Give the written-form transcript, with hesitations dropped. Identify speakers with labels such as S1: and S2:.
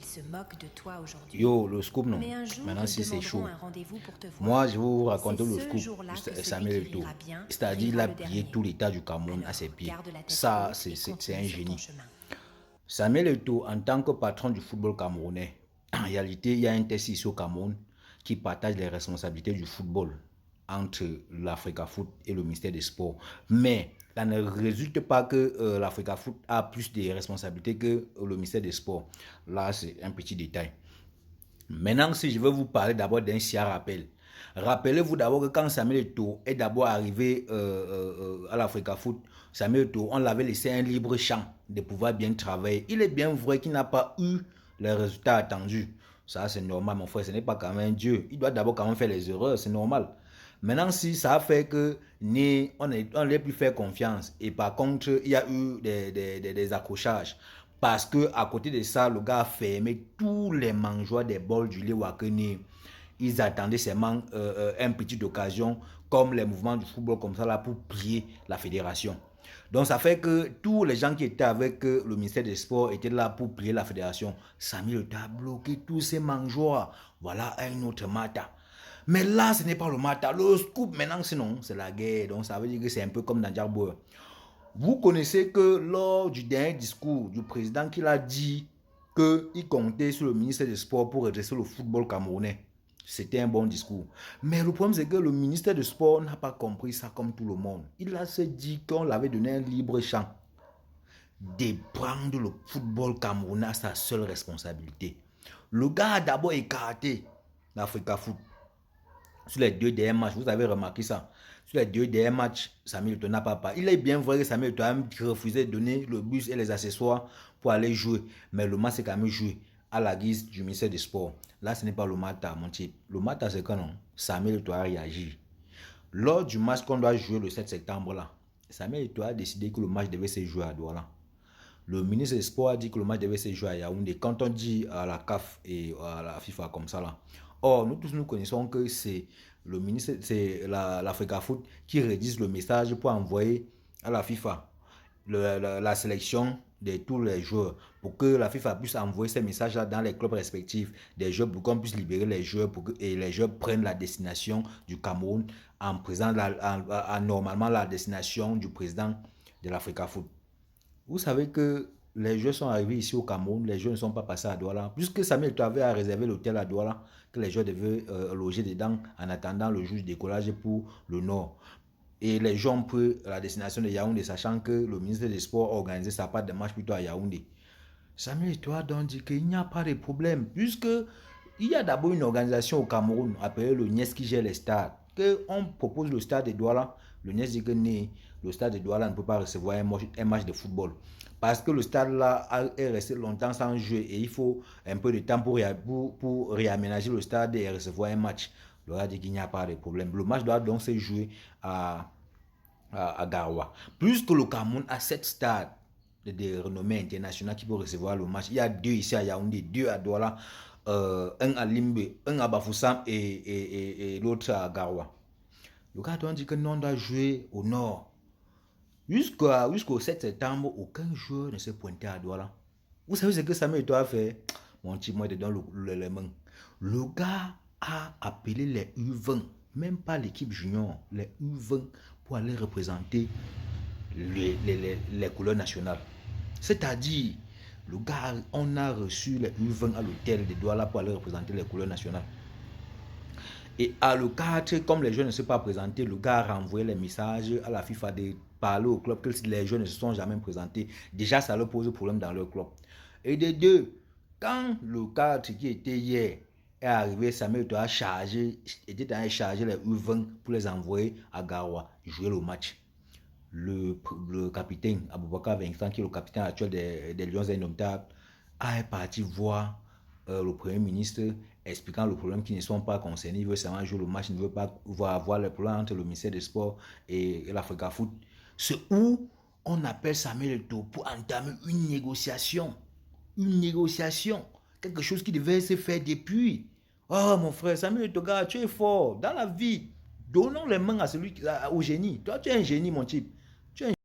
S1: Ils se moquent de toi aujourd'hui.
S2: Yo, le scoop, non.
S1: Mais un jour,
S2: Maintenant,
S1: ils
S2: si c'est chaud.
S1: demanderont un rendez-vous pour te voir.
S2: Moi, je vais vous raconter
S1: C'est
S2: le
S1: ce
S2: scoop
S1: jour-là que
S2: de
S1: celui
S2: Samuel
S1: qui
S2: Eto'o.
S1: rira bien
S2: C'est-à-dire, il
S1: rira
S2: a
S1: le
S2: plié
S1: dernier.
S2: tout l'État du Cameroun à ses
S1: Alors,
S2: pieds.
S1: garde la tête
S2: Ça,
S1: haute et
S2: c'est
S1: continue
S2: un
S1: sur ton
S2: génie.
S1: chemin.
S2: Samuel Eto'o, en tant que patron du football camerounais, en réalité, il y a un test ici au Cameroun qui partage les responsabilités du football entre l'Africa Foot et le ministère des Sports. Mais ça ne résulte pas que l'Africa Foot a plus de responsabilités que le ministère des Sports. Là, c'est un petit détail. Maintenant, si je veux vous parler d'abord d'un siard rappel. Rappelez-vous d'abord que quand Samuel Eto'o est d'abord arrivé à l'Africa Foot, Samuel Eto'o, on l'avait laissé un libre champ de pouvoir bien travailler. Il est bien vrai qu'il n'a pas eu les résultats attendus. Ça, c'est normal, mon frère. Ce n'est pas quand même un Dieu. Il doit d'abord quand même faire les erreurs. C'est normal. Maintenant, si ça a fait que on ne lui a plus fait confiance et par contre, il y a eu des accrochages. Parce que à côté de ça, le gars a fermé tous les mangeoires des bols du lait Wakene. Ils attendaient seulement une petite occasion, comme les mouvements du football comme ça, là, pour plier la fédération. Donc ça fait que tous les gens qui étaient avec le ministère des Sports étaient là pour plier la fédération. Samuel Eto'o a bloqué tous ces mangeoires. Voilà un autre Mata. Mais là, ce n'est pas le Mata. Le scoop maintenant, sinon, c'est la guerre. Donc ça veut dire que c'est un peu comme dans Djarbour. Vous connaissez que lors du dernier discours du président qu'il a dit qu'il comptait sur le ministère des Sports pour redresser le football camerounais. C'était un bon discours. Mais le problème, c'est que le ministère des Sports n'a pas compris ça comme tout le monde. Il a se dit qu'on l'avait donné un libre champ de prendre le football camerounais à sa seule responsabilité. Le gars a d'abord écarté l'Africa Foot. Sur les deux derniers matchs, vous avez remarqué ça. Sur les deux derniers matchs, Samuel Eto'o n'a pas parlé. Il est bien vrai que Samuel Eto'o a refusé de donner le bus et les accessoires pour aller jouer. Mais le match est quand même joué à la guise du ministère des Sports. Là, ce n'est pas le Mata, mon type. Le Mata, c'est quand non, Samuel Eto'o a réagi. Lors du match qu'on doit jouer le 7 septembre, là, Samuel Eto'o a décidé que le match devait se jouer à Douala. Le ministre des Sports a dit que le match devait se jouer à Yaoundé. Quand on dit à la CAF et à la FIFA comme ça là. Or, nous tous nous connaissons que c'est le ministre, c'est l'Africa Foot qui rédige le message pour envoyer à la FIFA la sélection de tous les joueurs pour que la FIFA puisse envoyer ces messages-là dans les clubs respectifs des joueurs pour qu'on puisse libérer les joueurs et les joueurs prennent la destination du Cameroun en présent normalement la destination du président de l'Africa Foot. Vous savez que les joueurs sont arrivés ici au Cameroun, les joueurs ne sont pas passés à Douala. Puisque Samuel Eto'o avait réservé l'hôtel à Douala, que les joueurs devaient loger dedans en attendant le jour du décollage pour le Nord. Et les gens ont pris la destination de Yaoundé, sachant que le ministre des Sports organisait sa part de match plutôt à Yaoundé. Samuel Eto'o a donc dit qu'il n'y a pas de problème, puisque il y a d'abord une organisation au Cameroun appelée le NIES qui gère les stades. On propose le stade de Douala, le NIES dit que le stade de Douala ne peut pas recevoir un match de football. Parce que le stade là est resté longtemps sans jouer et il faut un peu de temps pour réaménager le stade et recevoir un match. Le gars dit qu'il n'y a pas de problème. Le match doit donc se jouer à Garoua. Puisque le Cameroun a 7 stades de renommée internationale qui peuvent recevoir le match. Il y a 2 ici à Yaoundé, 2 à Douala, un à Limbe, un à Bafoussam et l'autre à Garoua. Le gars doit dire que nous on doit jouer au nord. Jusqu'au 7 septembre, aucun joueur ne s'est pointé à Douala. Vous savez ce que Samuel Eto'o a fait? Mon petit moi dedans les mains. Le gars a appelé les U20, même pas l'équipe junior, les U20 pour aller représenter les couleurs nationales. C'est-à-dire, le gars, on a reçu les U20 à l'hôtel de Douala pour aller représenter les couleurs nationales. Et à le 4, comme les jeunes ne se sont pas présentés, le gars a renvoyé les messages à la FIFA de parler au club que les jeunes ne se sont jamais présentés. Déjà, ça leur pose problème dans leur club. Et de deux, quand le 4 qui était hier est arrivé, Samuel Eto'o a chargé, était en train de charger les U20 pour les envoyer à Garoua jouer le match. Le capitaine Aboubakar Vincent, qui est le capitaine actuel des Lions Indomptables, est parti voir le Premier ministre expliquant le problème qu'ils ne sont pas concernés. Il veut seulement jouer le match, il ne veut pas voir le problème entre le ministère des Sports et l'Africa Foot. C'est où on appelle Samuel Eto'o pour entamer une négociation. Une négociation. Quelque chose qui devait se faire depuis. Oh mon frère, Samuel Eto'o, tu es fort dans la vie. Donnons les mains à celui au génie. Toi, tu es un génie, mon type. Tu es un